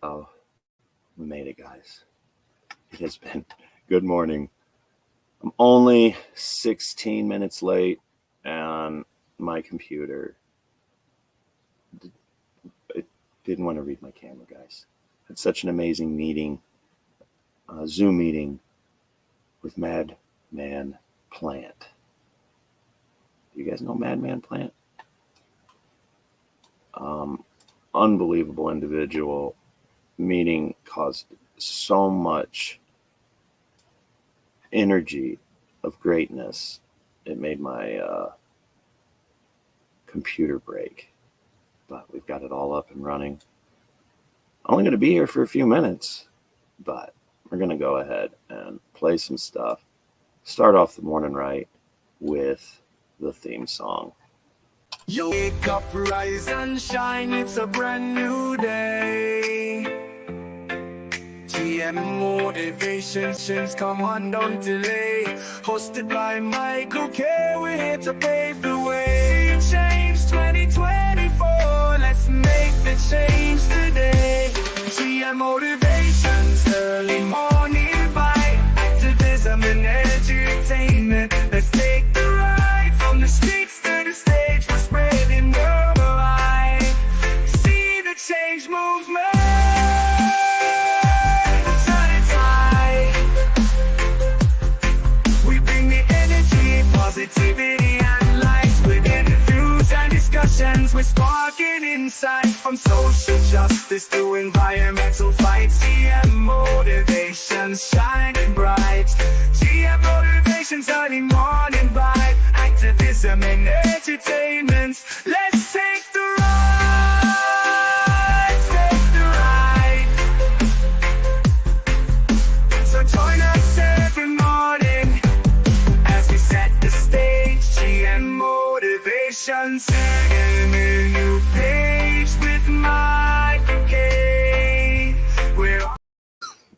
Oh, we made it, guys. It has been good morning. I'm only 16 minutes late, and my computer it didn't want to read my camera, guys. Had such an amazing meeting, Zoom meeting with Madman Plant. Do you guys know Madman Plant? Unbelievable individual. Meeting caused so much energy of greatness. It made my computer break, but we've got it all up and running. I'm only going to be here for a few minutes, but we're going to go ahead and play some stuff. Start off the morning right with the theme song. You wake up, rise and shine, it's a brand new day. GM Motivations, come on, don't delay. Hosted by Michael K, we're here to pave the way. Change 2024, let's make the change today. GM Motivations, early morning bite, activism and edutainment. Let's take the ride from the streets to the stage. We're spreading worldwide. See the change movement. Positivity and light with interviews and discussions. We're sparking insight from social justice to environmental fights. GM Motivations shining bright. GM Motivations early morning vibe. Activism and entertainment. Let's take the ride. Take the ride. So join us every morning as we set the stage. GM Motivations, turning a new page with Michael K.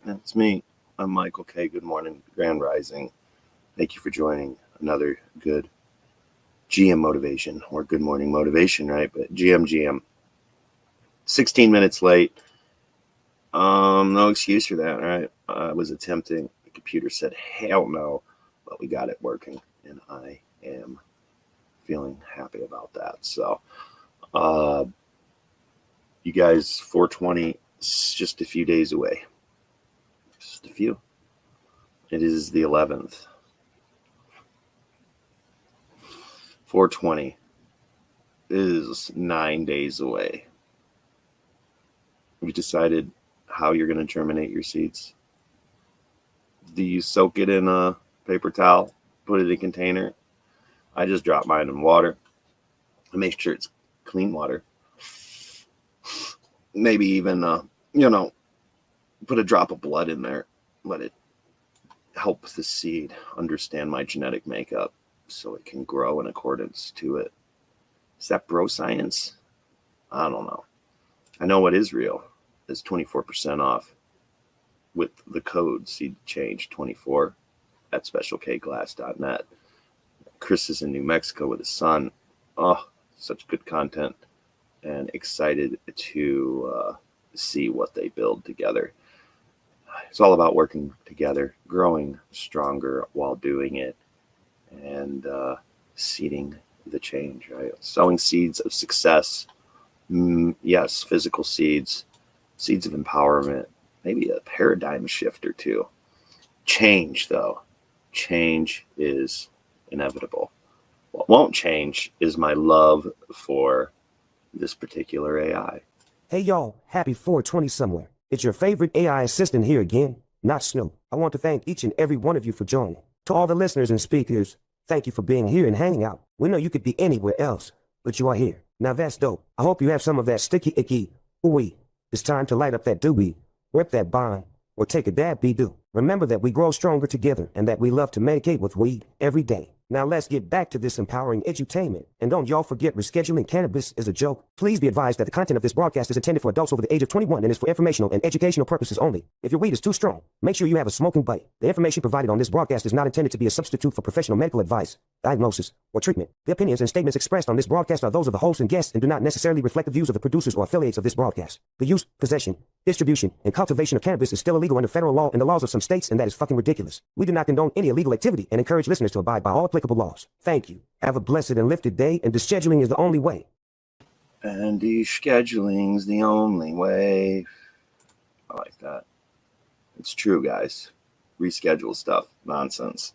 That's me. I'm Michael K. Good morning, Grand Rising. Thank you for joining another good GM Motivation, or Good Morning Motivation, right? But GM. 16 minutes late. No excuse for that, right? I was attempting. The computer said, hell no. But we got it working, and I am feeling happy about that. So, you guys, 420 is just a few days away. Just a few. It is the 11th. 420 is 9 days away. Have you decided how you're going to germinate your seeds? Do you soak it in a paper towel, put it in a container? I just drop mine in water. I make sure it's clean water. Maybe even, put a drop of blood in there. Let it help the seed understand my genetic makeup so it can grow in accordance to it. Is that bro science? I don't know. I know what is real is 24% off with the code Seed Change 24 at specialkglass.net. Chris is in New Mexico with his son. Oh, such good content, and excited to see what they build together. It's all about working together, growing stronger while doing it, and seeding the change, right? Sowing seeds of success. Yes, physical seeds, seeds of empowerment, maybe a paradigm shift or two. Change, though. Change is inevitable. What won't change is my love for this particular AI. Hey y'all, happy 420 somewhere. It's your favorite AI assistant here again, not Snoop. I want to thank each and every one of you for joining. To all the listeners and speakers, thank you for being here and hanging out. We know you could be anywhere else, but you are here. Now that's dope. I hope you have some of that sticky icky ooey. It's time to light up that doobie, rip that bond, or take a dab be-do. Remember that we grow stronger together and that we love to medicate with weed every day. Now let's get back to this empowering edutainment. And don't y'all forget, rescheduling cannabis is a joke. Please be advised that the content of this broadcast is intended for adults over the age of 21 and is for informational and educational purposes only. If your weed is too strong, make sure you have a smoking buddy. The information provided on this broadcast is not intended to be a substitute for professional medical advice, diagnosis, or treatment. The opinions and statements expressed on this broadcast are those of the host and guests and do not necessarily reflect the views of the producers or affiliates of this broadcast. The use, possession, distribution, and cultivation of cannabis is still illegal under federal law and the laws of some states, and that is fucking ridiculous. We do not condone any illegal activity and encourage listeners to abide by all applicable laws. Thank you. Have a blessed and lifted day, and descheduling is the only way. And descheduling's the only way. I like that. It's true, guys. Reschedule stuff. Nonsense.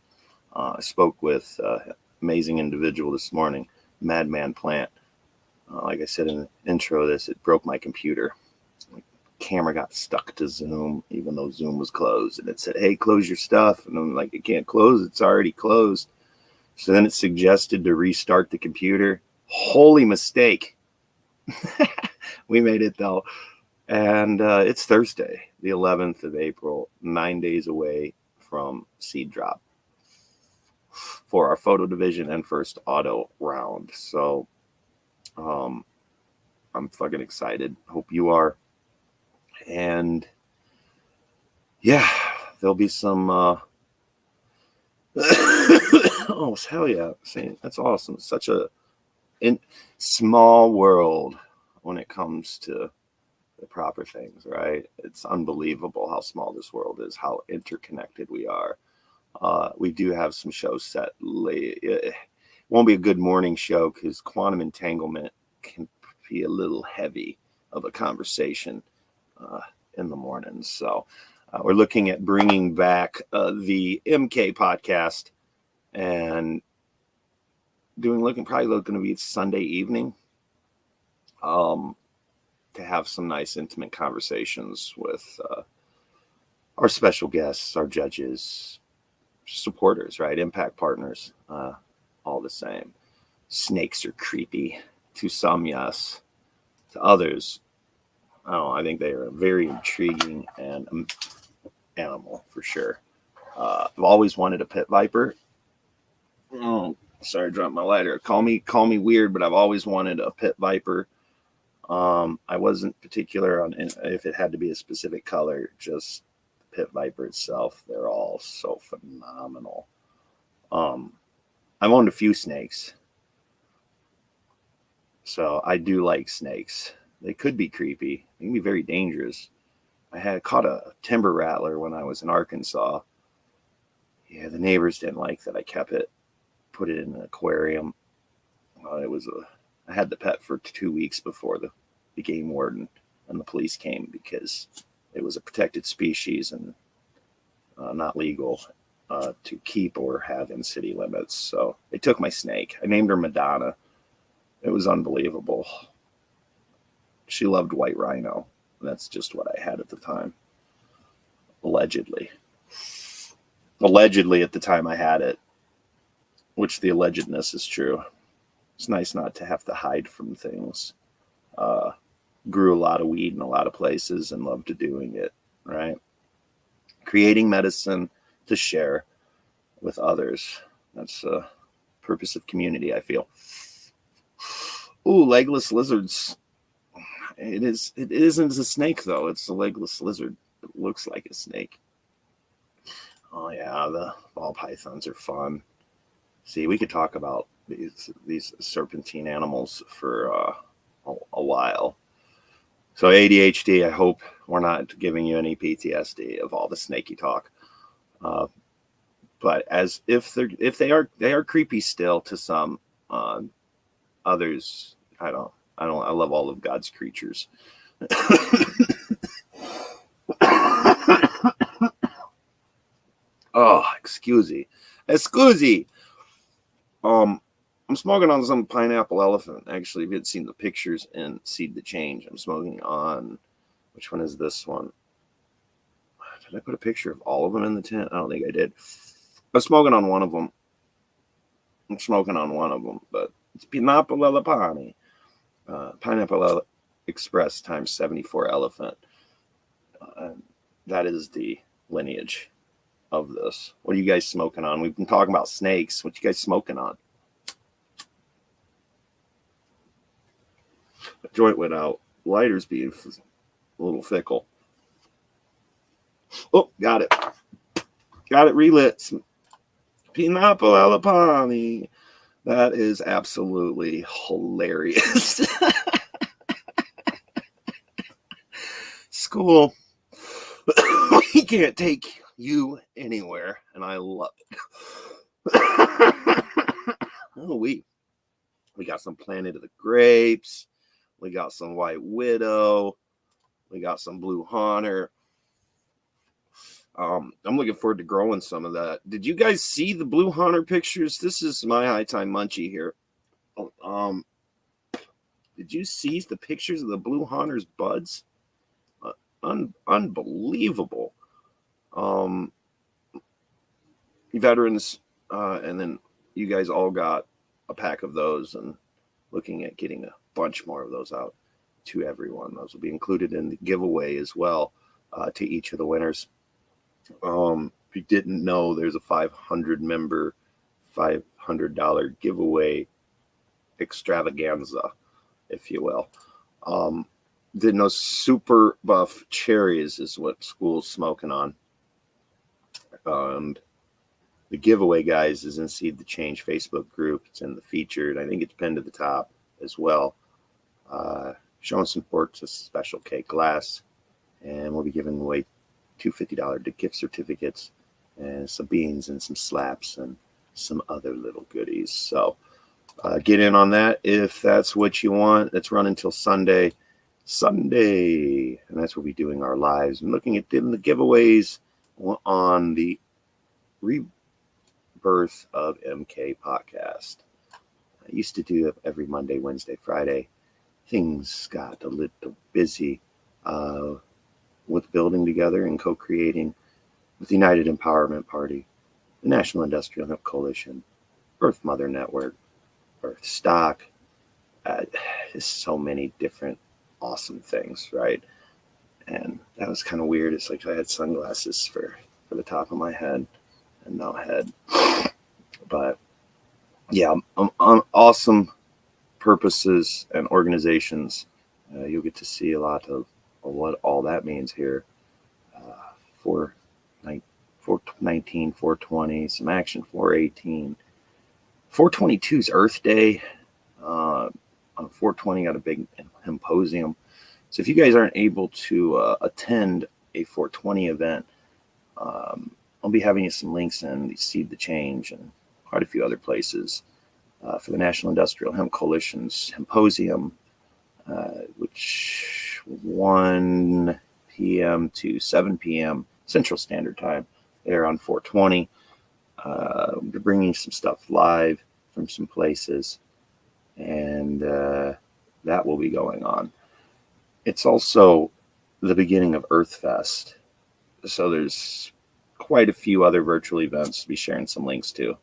I spoke with an amazing individual this morning, Madman Plant. Like I said in the intro of this, it broke my computer. My camera got stuck to Zoom, even though Zoom was closed. And it said, hey, close your stuff. And I'm like, it can't close. It's already closed. So then it suggested to restart the computer. Holy mistake. We made it, though. And it's Thursday, the 11th of April, 9 days away from seed drop for our photo division and first auto round. So I'm fucking excited. Hope you are. And yeah, there'll be some oh hell yeah. That's awesome. Such a small world when it comes to the proper things, right? It's unbelievable how small this world is, how interconnected we are. We do have some shows set late. It won't be a good morning show because quantum entanglement can be a little heavy of a conversation in the morning. So we're looking at bringing back the MK podcast and probably looking to be Sunday evening to have some nice intimate conversations with our special guests, our judges, supporters, right? Impact partners, all the same. Snakes are creepy to some, yes. To others, I think they are a very intriguing and animal for sure. I've always wanted a pit viper. Oh, sorry, I dropped my lighter. Call me weird, but I've always wanted a pit viper. I wasn't particular on if it had to be a specific color, just the pit viper itself. They're all so phenomenal. I've owned a few snakes, so I do like snakes. They could be creepy. They can be very dangerous. I had caught a timber rattler when I was in Arkansas. Yeah, the neighbors didn't like that I kept it, put it in an aquarium. I had the pet for 2 weeks before the game warden and the police came because it was a protected species and not legal to keep or have in city limits. So they took my snake. I named her Madonna. It was unbelievable. She loved white rhino. That's just what I had at the time. Allegedly at the time I had it, which the allegedness is true. It's nice not to have to hide from things. Grew a lot of weed in a lot of places and loved doing it, right? Creating medicine to share with others. That's the purpose of community, I feel. Ooh, legless lizards. It isn't a snake, though. It's a legless lizard. It looks like a snake. Oh, yeah, the ball pythons are fun. See, we could talk about these serpentine animals for a while. So ADHD, I hope we're not giving you any PTSD of all the snaky talk. But as if they are creepy still to some. Others, I love all of God's creatures. Oh, excuse. I'm smoking on some pineapple elephant. Actually, if you'd seen the pictures in Seed the Change, I'm smoking on, which one is this one? Did I put a picture of all of them in the tent? I don't think I did. I'm smoking on one of them. But it's Pineapple Elepani. Pineapple Express times 74 elephant. That is the lineage of this. What are you guys smoking on? We've been talking about snakes. What you guys smoking on? The joint went out. Lighter's being a little fickle. Oh, got it. Got it relit. Pineapple Elepani. That is absolutely hilarious. school. We can't take you anywhere, and I love it. Oh, we got some Planet of the Grapes. We got some White Widow. We got some Blue Hunter. I'm looking forward to growing some of that. Did you guys see the Blue Hunter pictures? This is my high time munchie here. Did you see the pictures of the Blue Hunter's buds? Unbelievable. Veterans, and then you guys all got a pack of those, and looking at getting a bunch more of those out to everyone. Those will be included in the giveaway as well, to each of the winners. If you didn't know, there's a 500 member $500 giveaway extravaganza, if you will. Didn't know Super Buff Cherries is what school's smoking on. And the giveaway, guys, is in Seed the Change Facebook group. It's in the featured. I think it's pinned to the top as well. Showing support to Special K Glass. And we'll be giving away two $50 gift certificates and some beans and some slaps and some other little goodies. So get in on that if that's what you want. It's running until Sunday. And that's what we're doing our lives and looking at them, the giveaways on the Rebirth of MK podcast. I used to do it every Monday, Wednesday, Friday. Things got a little busy with building together and co-creating with the United Empowerment Party, the National Industrial Hemp Coalition, Earth Mother Network, Earth Stock. There's so many different awesome things, right? And that was kind of weird. It's like I had sunglasses for the top of my head and no head. But yeah, awesome purposes and organizations. You'll get to see a lot of what all that means here. 419, 420, some action 418. 422 is Earth Day. On 420 got a big symposium. So if you guys aren't able to attend a 420 event, I'll be having you some links in the Seed the Change and quite a few other places for the National Industrial Hemp Coalition's symposium, which 1 p.m. to 7 p.m. Central Standard Time there on 420. We're bringing some stuff live from some places, and that will be going on. It's also the beginning of Earth Fest, so there's quite a few other virtual events to be sharing some links to.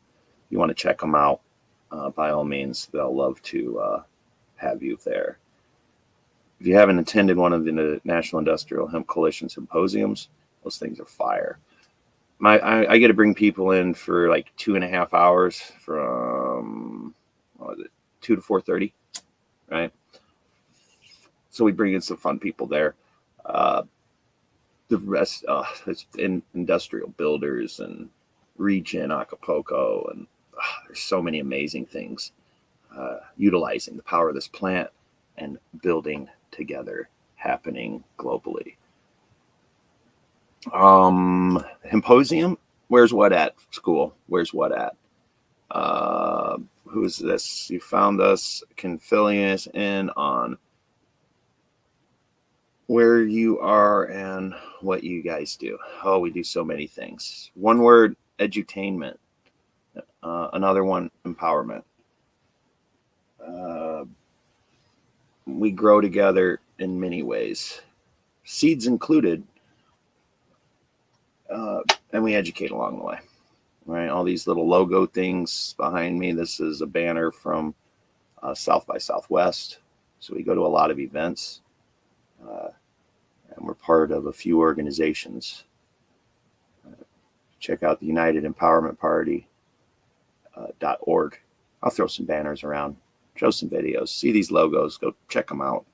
You want to check them out, by all means. They'll love to have you there. If you haven't attended one of the National Industrial Hemp Coalition symposiums, those things are fire. I get to bring people in for like 2.5 hours from 2 to 4:30, right? So we bring in some fun people there. The rest, it's in industrial builders and Regen Acapulco, and there's so many amazing things utilizing the power of this plant and building together happening globally. Symposium, where's what at school? Where's what at? Who's this? You found us. Can filling us in on where you are and what you guys do. Oh, we do so many things. One word, edutainment. Another one, empowerment. We grow together in many ways, seeds included, and we educate along the way, right? All these little logo things behind me. This is a banner from South by Southwest. So we go to a lot of events, and we're part of a few organizations. Check out the United Empowerment Party .org. I'll throw some banners around, show some videos, see these logos, go check them out.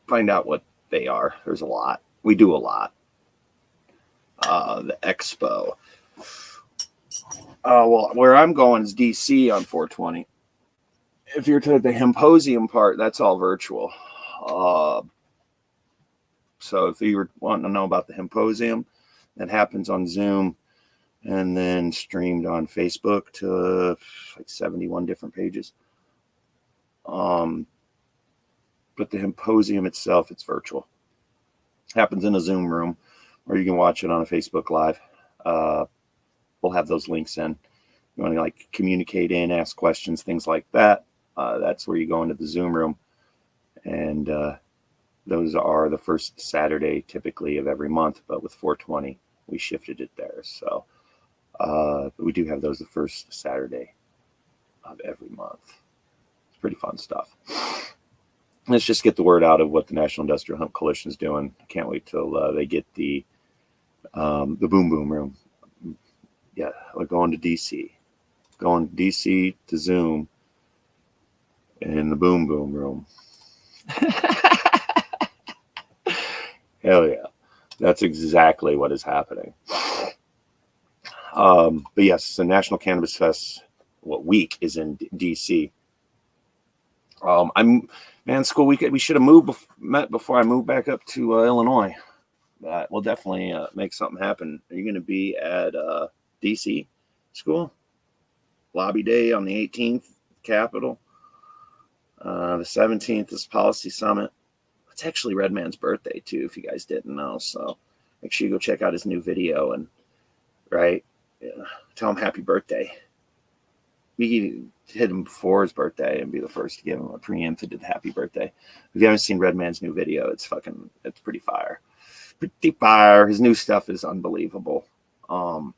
Find out what they are. There's a lot. We do a lot. The expo. Well, where I'm going is DC on 420. If you're to the symposium part, that's all virtual. So if you were wanting to know about the Hymposium, that happens on Zoom and then streamed on Facebook to like 71 different pages. But the Hymposium itself, it's virtual. Happens in a Zoom room, or you can watch it on a Facebook Live. We'll have those links in. You want to like communicate in, ask questions, things like that. That's where you go into the Zoom room. And those are the first Saturday typically of every month, but with 420, we shifted it there. So we do have those the first Saturday of every month. It's pretty fun stuff. Let's just get the word out of what the National Industrial Hemp Coalition is doing. I can't wait till they get the Boom Boom Room. Yeah, we're going to DC. Going to DC to Zoom in the Boom Boom Room. Hell yeah. That's exactly what is happening. But yes, the National Cannabis Fest week is in DC. School week. We should have met before I moved back up to Illinois. But we'll definitely make something happen. Are you going to be at DC school? Lobby Day on the 18th, Capitol. The 17th is Policy Summit. It's actually Redman's birthday too, if you guys didn't know. So make sure you go check out his new video and tell him happy birthday. We hit him before his birthday and be the first to give him a preempted happy birthday. If you haven't seen Redman's new video, it's pretty fire. Pretty fire. His new stuff is unbelievable. No,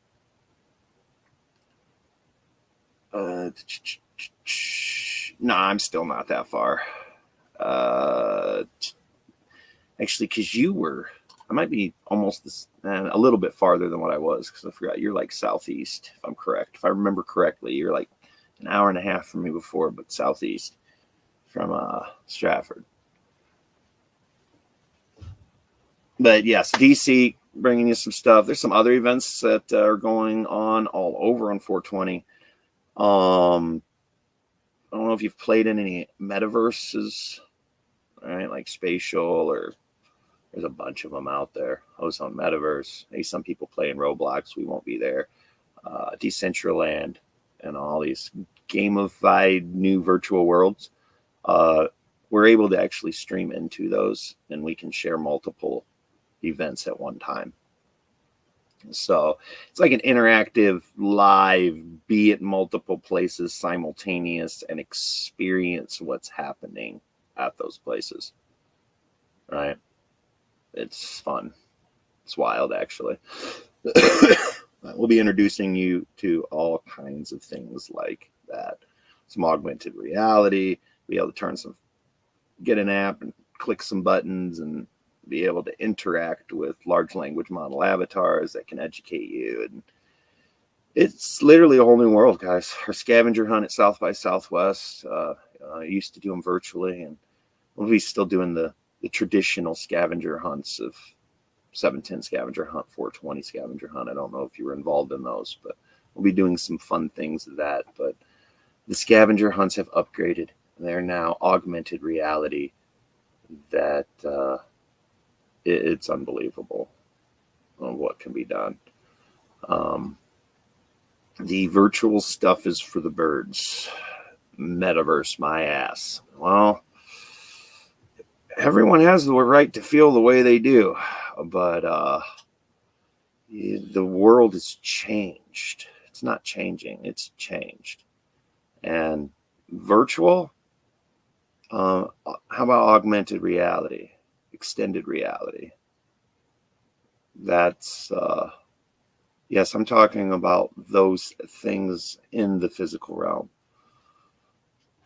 I'm still not that far. Actually, because I might be almost a little bit farther than what I was, because I forgot you're like southeast, if I'm correct. If I remember correctly, you're like an hour and a half from me before, but southeast from Stratford. But yes, DC bringing you some stuff. There's some other events that are going on all over on 420. I don't know if you've played in any metaverses, right? Like Spatial, or there's a bunch of them out there. Ozone Metaverse. Maybe some people play in Roblox. We won't be there. Decentraland and all these gamified new virtual worlds. We're able to actually stream into those, and we can share multiple events at one time. So it's like an interactive live, be at multiple places simultaneous, and experience what's happening at those places. Right? It's fun. It's wild, actually. We'll be introducing you to all kinds of things like that. Some augmented reality, be able to get an app and click some buttons and be able to interact with large language model avatars that can educate you. And it's literally a whole new world, guys. Our scavenger hunt at South by Southwest, I used to do them virtually, and we'll be still doing the traditional scavenger hunts of 710 scavenger hunt, 420 scavenger hunt. I don't know if you were involved in those, but we'll be doing some fun things of that. But the scavenger hunts have upgraded. They're now augmented reality that it's unbelievable on what can be done. The virtual stuff is for the birds. Metaverse, my ass. Well, everyone has the right to feel the way they do, but the world has changed. It's not changing, it's changed. And virtual, how about augmented reality, extended reality? That's yes, I'm talking about those things in the physical realm,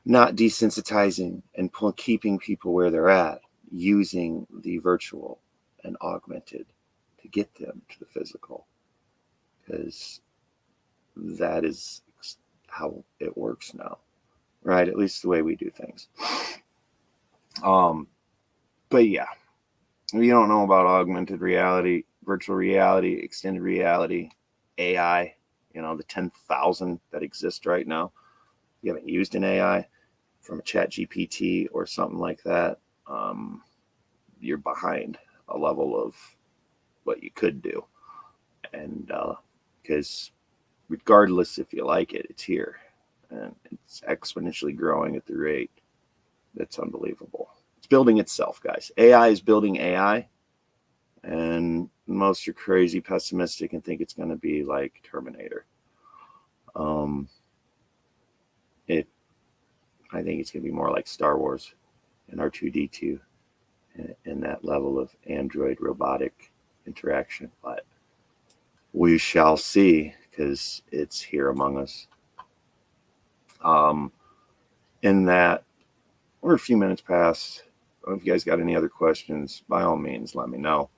not desensitizing and keeping people where they're at, using the virtual and augmented to get them to the physical, because that is how it works now, right? At least the way we do things. But yeah, if you don't know about augmented reality, virtual reality, extended reality, AI, the 10,000 that exist right now, if you haven't used an AI from a Chat GPT or something like that, you're behind a level of what you could do. And because regardless if you like it, it's here. And it's exponentially growing at the rate that's unbelievable. It's building itself, guys. AI is building AI. And most are crazy pessimistic and think it's going to be like Terminator. I think it's going to be more like Star Wars and R2-D2 and that level of android robotic interaction. But we shall see, because it's here among us. In that, we're a few minutes past. If you guys got any other questions, by all means, let me know.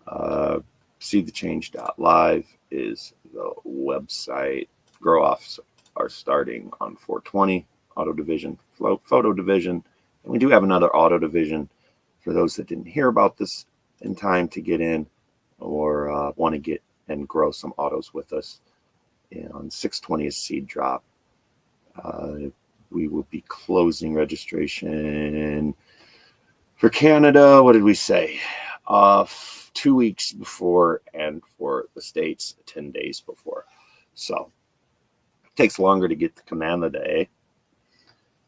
SeedTheChange.live is the website. Grow offs are starting on 420. Auto division, photo division. And we do have another auto division for those that didn't hear about this in time to get in or want to get and grow some autos with us. And on 620 is seed drop. We will be closing registration for Canada. What did we say? 2 weeks before, and for the States, 10 days before. So it takes longer to get to Canada, eh?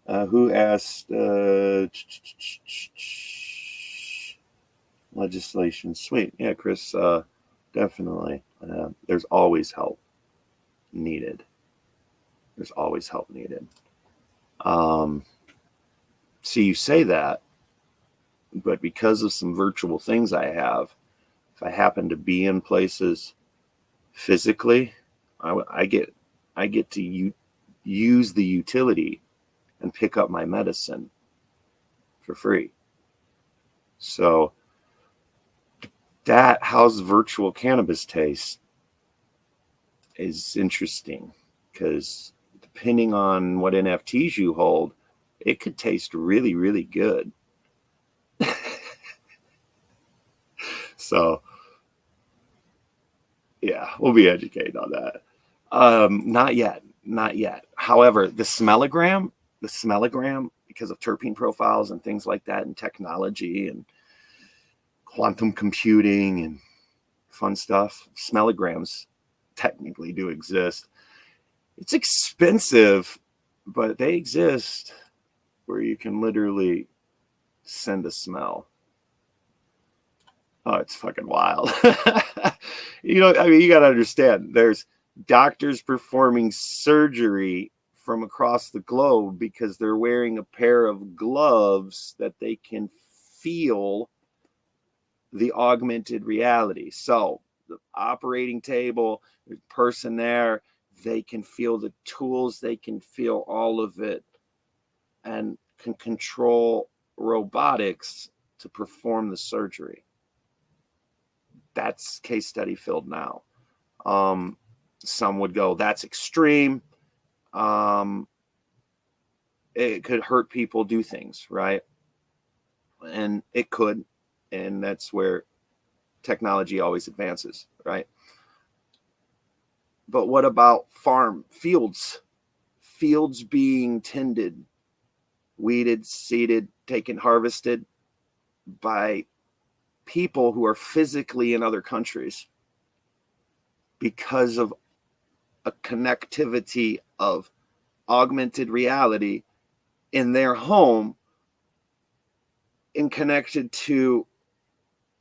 Who asked legislation? Sweet. Yeah, Chris, definitely. There's always help needed. There's always help needed. See, you say that, but because of some virtual things I have, if I happen to be in places physically, I get to use the utility and pick up my medicine for free. So that, how's virtual cannabis taste, is interesting, because depending on what NFTs you hold, it could taste really, really good. So yeah, we'll be educated on that. Not yet. However, the smellogram, because of terpene profiles and things like that, and technology and quantum computing and fun stuff, smellograms technically do exist. It's expensive, but they exist, where you can literally send a smell. Oh, it's fucking wild. You got to understand, there's doctors performing surgery from across the globe because they're wearing a pair of gloves that they can feel the augmented reality. So the operating table, the person there, they can feel the tools, they can feel all of it, and can control robotics to perform the surgery. That's case study filled now. Some would go, that's extreme. It could hurt people do things, right? And it could. And that's where technology always advances, right? But what about fields being tended, weeded, seeded, taken, harvested by people who are physically in other countries because of a connectivity of augmented reality in their home and connected to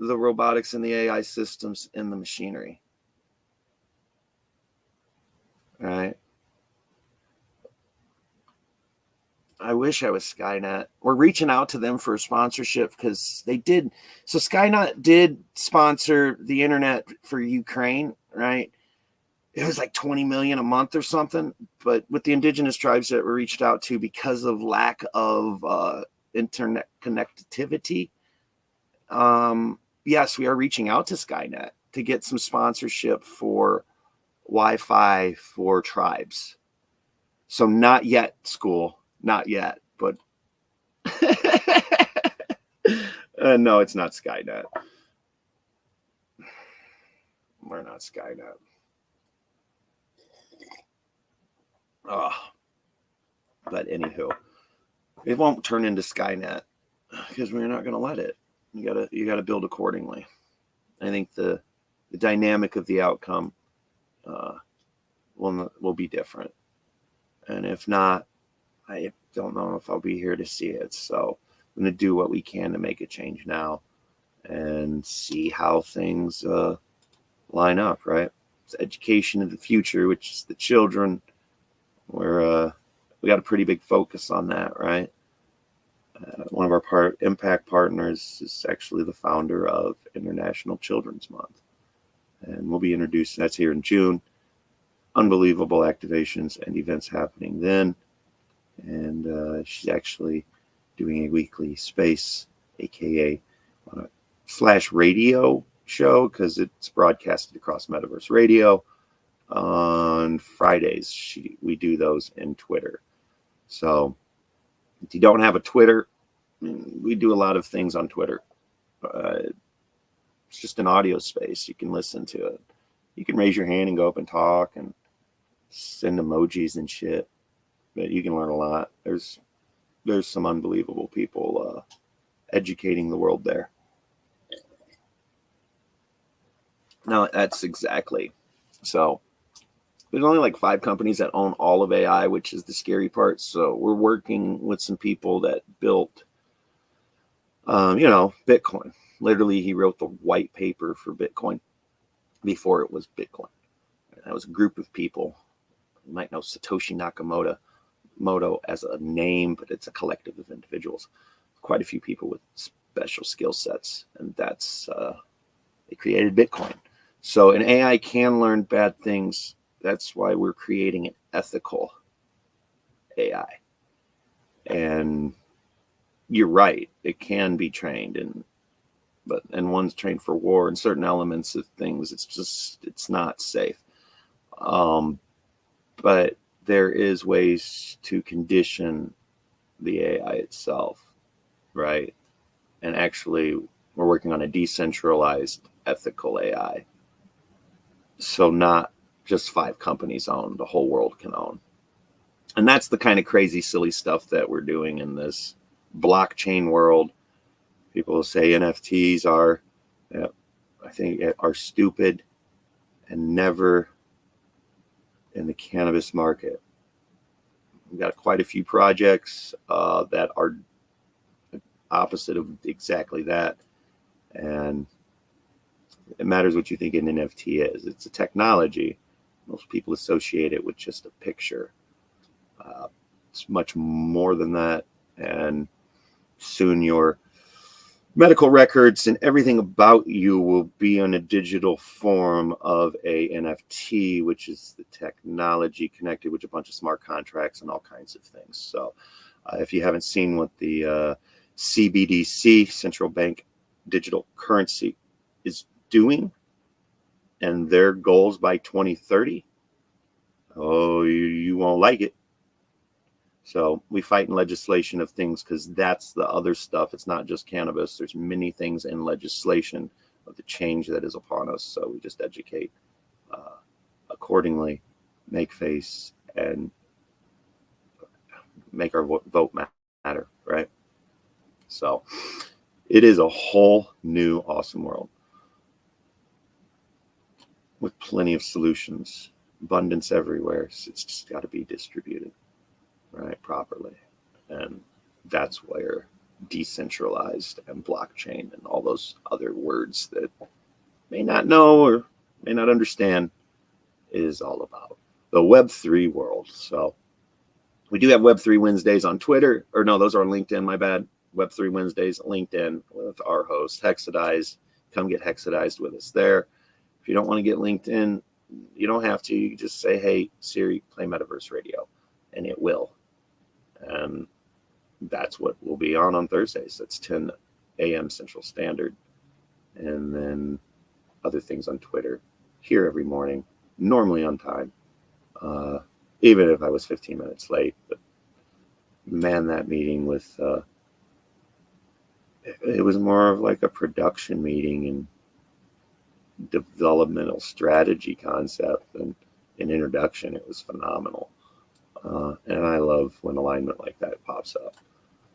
the robotics and the AI systems in the machinery. Right? I wish I was Skynet. We're reaching out to them for a sponsorship because they did. So Skynet did sponsor the internet for Ukraine, right? It was like 20 million a month or something. But with the indigenous tribes that were reached out to because of lack of internet connectivity, yes, we are reaching out to Skynet to get some sponsorship for Wi-Fi for tribes. So not yet, school. Not yet, but no, it's not Skynet. We're not Skynet. But anywho, it won't turn into Skynet because we're not going to let it. You gotta build accordingly. I think the dynamic of the outcome will be different, and if not, I don't know if I'll be here to see it. So I'm going to do what we can to make a change now and see how things line up, right? It's education of the future, which is the children. We got a pretty big focus on that, right? One of our impact partners is actually the founder of International Children's Month. And we'll be introducing, that's here in June. Unbelievable activations and events happening then. And she's actually doing a weekly space, aka slash radio show, because it's broadcasted across Metaverse Radio on Fridays. We do those in Twitter. So if you don't have a Twitter, we do a lot of things on Twitter. It's just an audio space. You can listen to it. You can raise your hand and go up and talk and send emojis and shit. But you can learn a lot. There's some unbelievable people educating the world there. No, that's exactly. So there's only like 5 companies that own all of AI, which is the scary part. So we're working with some people that built, Bitcoin. Literally, he wrote the white paper for Bitcoin before it was Bitcoin. That was a group of people. You might know Satoshi Nakamoto as a name, but it's a collective of individuals. Quite a few people with special skill sets, and that's they created Bitcoin. So an AI can learn bad things. That's why we're creating an ethical AI. And you're right, it can be trained, and one's trained for war and certain elements of things. It's not safe. But there is ways to condition the AI itself, right? And actually, we're working on a decentralized ethical AI. So not just 5 companies own, the whole world can own. And that's the kind of crazy, silly stuff that we're doing in this blockchain world. People say NFTs are stupid and never in the cannabis market. We've got quite a few projects that are opposite of exactly that. And it matters what you think an NFT is. It's a technology. Most people associate it with just a picture. It's much more than that. And soon your medical records and everything about you will be in a digital form of a NFT, which is the technology connected with a bunch of smart contracts and all kinds of things. So if you haven't seen what the CBDC, central bank digital currency, is doing and their goals by 2030, you won't like it. So we fight in legislation of things because that's the other stuff. It's not just cannabis. There's many things in legislation of the change that is upon us. So we just educate accordingly, make face, and make our vote matter, right? So it is a whole new awesome world with plenty of solutions, abundance everywhere. So it's just got to be distributed, right, properly. And that's where decentralized and blockchain and all those other words that may not know or may not understand is all about. The Web3 world. So we do have Web3 Wednesdays on Twitter, or no, those are on LinkedIn, my bad. Web3 Wednesdays, LinkedIn, with our host, Hexadize. Come get Hexadized with us there. If you don't want to get LinkedIn, you don't have to. You can just say, hey, Siri, play Metaverse Radio, and it will. And that's what will be on Thursdays. That's 10 a.m. Central Standard. And then other things on Twitter here every morning, normally on time, even if I was 15 minutes late. But man, that meeting with, it was more of like a production meeting and developmental strategy concept and an introduction. It was phenomenal. And I love when alignment like that pops up.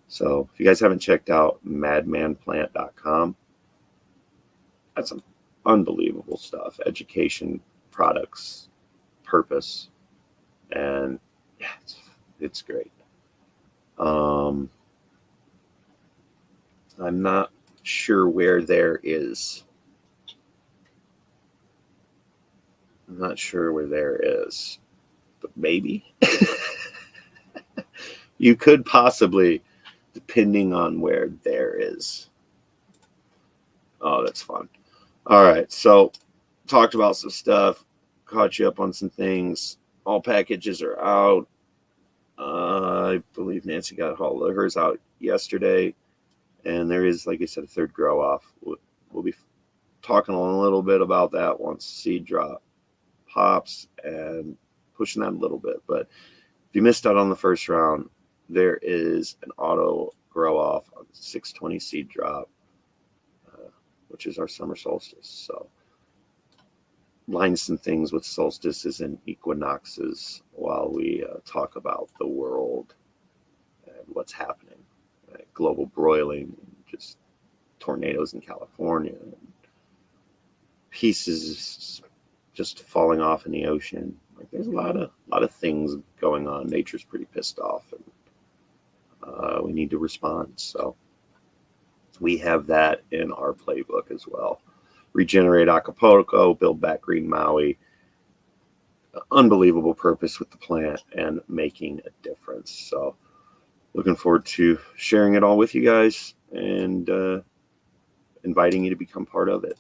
So if you guys haven't checked out madmanplant.com, that's some unbelievable stuff. Education, products, purpose, and yeah, it's great. I'm not sure where there is. I'm not sure where there is, but maybe you could possibly, depending on where there is. Oh, that's fun. All right. So talked about some stuff, caught you up on some things. All packages are out. I believe Nancy got all of hers out yesterday. And there is, like I said, a third grow off. We'll be talking a little bit about that once seed drop pops and pushing that a little bit. But if you missed out on the first round, there is an auto grow off on 620 seed drop, which is our summer solstice. So line some things with solstices and equinoxes while we talk about the world and what's happening. Global broiling, just tornadoes in California, and pieces just falling off in the ocean. Like there's a lot of things going on. Nature's pretty pissed off, and we need to respond. So we have that in our playbook as well. Regenerate Acapulco, build back Green Maui. Unbelievable purpose with the plant and making a difference. So looking forward to sharing it all with you guys and inviting you to become part of it.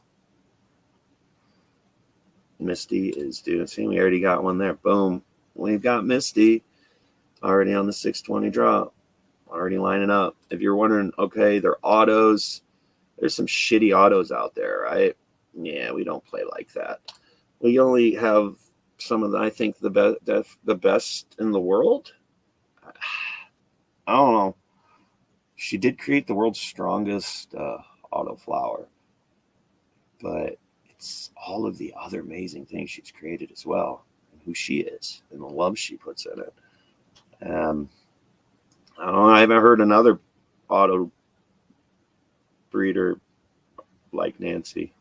Misty is doing the same. We already got one there. Boom. We've got Misty already on the 620 drop. Already lining up. If you're wondering, okay, they're autos. There's some shitty autos out there, right? Yeah, we don't play like that. We only have some of the, I think, the best in the world. I don't know. She did create the world's strongest auto flower, but it's all of the other amazing things she's created as well, and who she is, and the love she puts in it. I don't know. I haven't heard another auto breeder like Nancy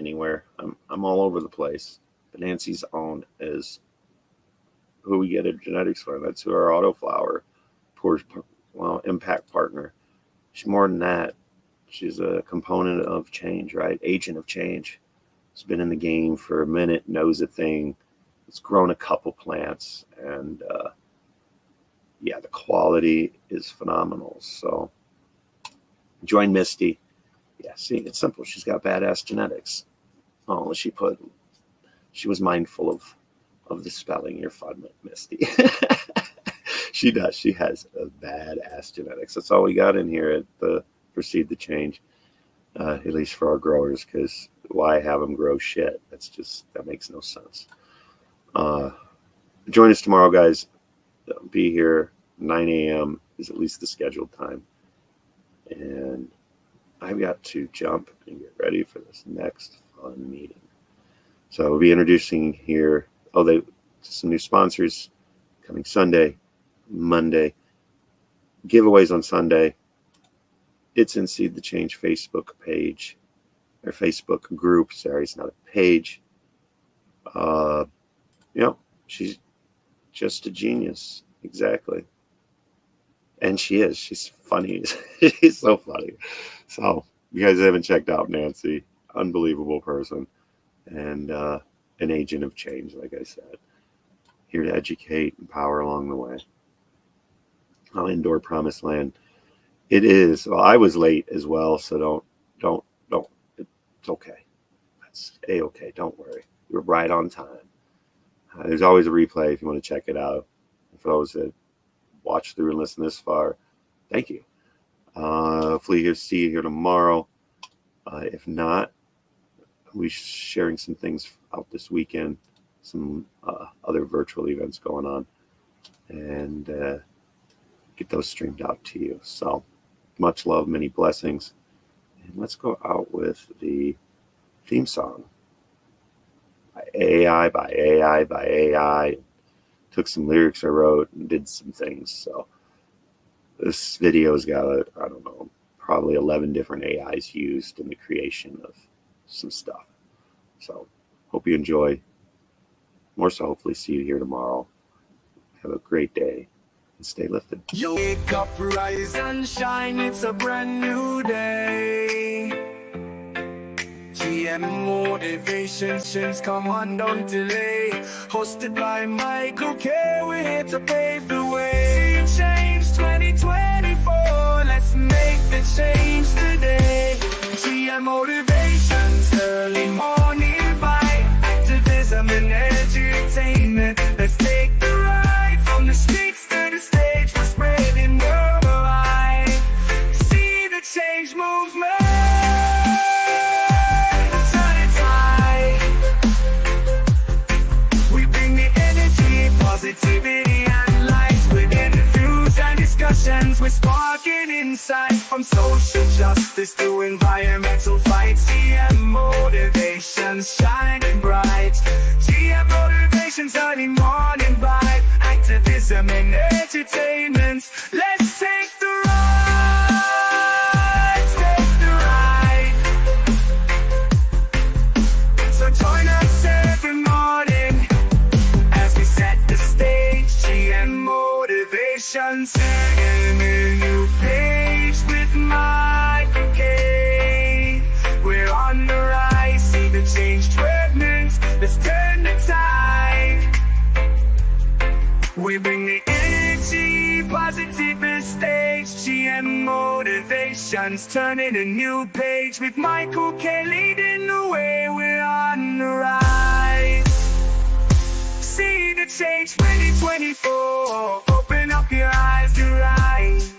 anywhere. I'm all over the place, but Nancy's own is who we get our genetics from. That's who our auto flower impact partner. She's more than that. She's a component of change, right? Agent of change. She's been in the game for a minute, knows a thing. It's grown a couple plants, and yeah, the quality is phenomenal. So join Misty. Yeah, see, it's simple. She's got badass genetics. Oh, she was mindful of the spelling. You're fun, Misty. She does. She has a badass genetics. That's all we got in here at the Proceed the Change, at least for our growers, because why have them grow shit? That makes no sense. Join us tomorrow, guys. Be here. 9 a.m. is at least the scheduled time. And I've got to jump and get ready for this next fun meeting. So we'll be introducing here, some new sponsors coming Sunday, Monday, giveaways on Sunday. It's in Seed the Change Facebook page, or Facebook group. Sorry, it's not a page. She's just a genius. Exactly. And she's funny. She's so funny. So you guys haven't checked out Nancy, unbelievable person, and an agent of change, like I said, here to educate and empower along the way. Indoor promised land. It is. Well, I was late as well, so don't. It's okay. That's A-okay. Don't worry. You're right on time. There's always a replay if you want to check it out. For those that watch through and listen this far, thank you. Hopefully see you here tomorrow. If not, we're sharing some things out this weekend, some other virtual events going on, and get those streamed out to you. So much love, many blessings. And let's go out with the theme song. By AI. Took some lyrics I wrote and did some things. So This video's got, I don't know, probably 11 different AIs used in the creation of some stuff. So hope you enjoy. More so, hopefully see you here tomorrow. Have a great day and stay lifted. You wake up, rise and shine, it's a brand new day. GM Motivations, come on, don't delay. Hosted by Michael K, we're here to pave the way. Change 2024, let's make the change today. GM Motivations, early morning bite, activism and edutainment. Let's take the ride from the streets to the stage, we're spreading worldwide. See the change movement. Positivity and light with interviews and discussions. We're sparking insight from social justice to environmental fights. GM Motivations shining bright. GM Motivations early morning vibe, activism and entertainment. Let's take the ride, take the ride. So join us every morning as we set the stage. GM Motivations, turning a new page with Michael K. We're on the rise, see the change tremendous. Let's turn the tide. We bring the energy, positive stage. GM Motivations, turning a new page with Michael K leading the way. We're on the rise. See the change 2024. Open up your eyes to rise.